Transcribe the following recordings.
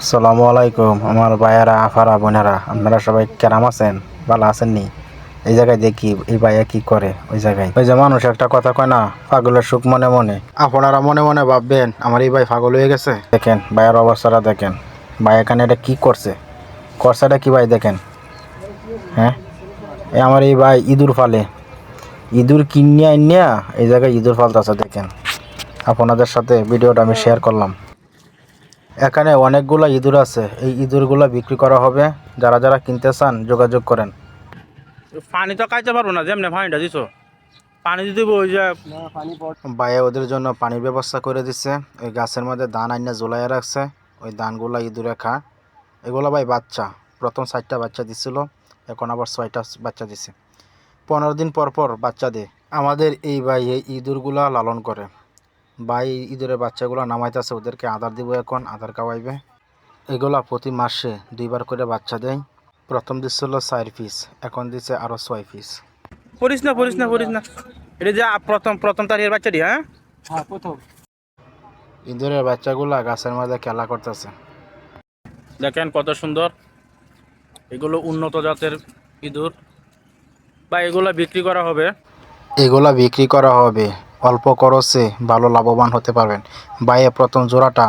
আসসালামু আলাইকুম আমার ভাইয়েরা আফারা বোনেরা, আপনারা সবাই কেরাম আছেন? ভালো আছেন নি? এই জায়গায় দেখি এই ভাইয়া কি করে। ওই জায়গায় ওই যে মানুষ একটা কথা কয় না, পাগলের সুখ মনে মনে। আপনারা মনে মনে ভাববেন আমার এই ভাই পাগল হয়ে গেছে। দেখেন ভাইয়ের অবস্থাটা দেখেন, ভাই এখানে এটা কি করছে, করছেটা কি ভাই দেখেন। হ্যাঁ, আমার এই ভাই ইঁদুর ফালে, ইঁদুর কিনিয়া আনিয়া এই জায়গায় ইঁদুর ফালতেছে। দেখেন, আপনাদের সাথে ভিডিওটা আমি শেয়ার করলাম। এখানে অনেকগুলো ইঁদুর আছে, এই ইঁদুরগুলো বিক্রি করা হবে। যারা যারা কিনতে চান যোগাযোগ করেন। পানি তো খাইতে পারবো না, যেমনি পানিটা দিছো পানি দিতে ওই যে বাইরে ওদের জন্য পানির ব্যবস্থা করে দিচ্ছে। ওই গাছের মধ্যে ধান আইনা ঝুলাইয়া রাখছে, ওই ধানগুলা ইঁদুরে খা। এগুলো ভাই বাচ্চা, প্রথম 4টা বাচ্চা দিছিল, এখন আবার 6টা বাচ্চা দিছে। 15 দিন পর পর বাচ্চা দেয়। আমাদের এই ভাই এই ইঁদুরগুলা লালন করে। ভাই ইঁদুরের বাচ্চাগুলো নামাইতেছে, ওদেরকে আদার দিব, এখন আদার খাওয়াইবে। এগুলা প্রতি মাসে 2বার করে বাচ্চা দেয়। প্রথম দিচ্ছিল 4 পিস, এখন দিচ্ছে আরো 6 পিস। পড়িস না এটা যে প্রথম প্রথম তারিখের বাচ্চাটি। হ্যাঁ, প্রথম ইঁদুরের বাচ্চাগুলা গাছের মধ্যে খেলা করতেছে। দেখেন কত সুন্দর। এগুলো উন্নত জাতের ইঁদুর বা এগুলো বিক্রি করা হবে। এগুলা বিক্রি করা হবে, অল্প খরচে ভালো লাভবান হতে পারবেন। বাইরে প্রথম জোড়াটা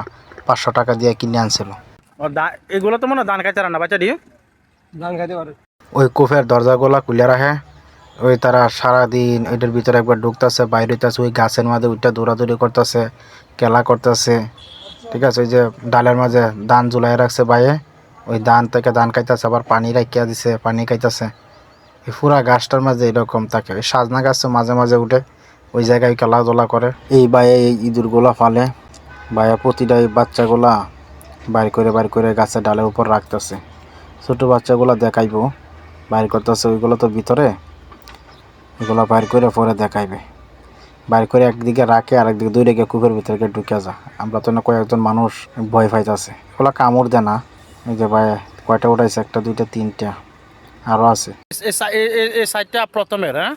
500 টাকা দিয়ে কিনে আনছিল। এগুলো তো মনে হয় ধান খাইতে না বাচ্চাটি। ধান খাইতে পারে। ওই কূপের দরজাগুলা খুলে রাখে। ওই তারা সারাদিন ওইটার ভিতরে একবার ঢুকতেছে, বাইরে হইতেছে, ওই গাছের মাঝে ওইটা দৌড়াদৌড়ি করতেছে, খেলা করতেছে। ঠিক আছে, ওই যে ডালের মাঝে ধান ঝুলাই রাখছে বাইরে, ওই ধান থেকে ধান খাইতেছে, আবার পানি রাখিয়া দিছে, পানি খাইতেছে। এই পুরা গাছটার মাঝে এরকম থাকে। ওই সাজনা গাছ মাঝে মাঝে উঠে, ওই জায়গায় খেলাধুলা করে। এই বাইরে এই ইঁদুরগুলা ফালে, বাইরে প্রতিটা এই বাচ্চাগুলা বাইর করে গাছের ডালের উপর রাখতেছে। ছোট বাচ্চাগুলা দেখাইবো, বাইর করতেছে। ওইগুলো তো ভিতরে, এগুলো বাইর করে পরে দেখাইবে। বাইর করে একদিকে রাখে আর একদিকে দুই রেখে কূপের ভিতরে ঢুকে যা। আমরা তো না কয়েকজন মানুষ ভয় পাইতেছে। এগুলো কামড় দেয় না। এই যে ভাই কয়টা উঠাইছে, 1 2 3টা, আরো আছে। এই সাইডটা প্রথমের। হ্যাঁ,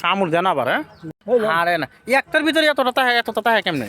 কামড় দেন আবার। হ্যাঁ, আরে না, একটার ভিতরে এতটা তাহে কেমনে?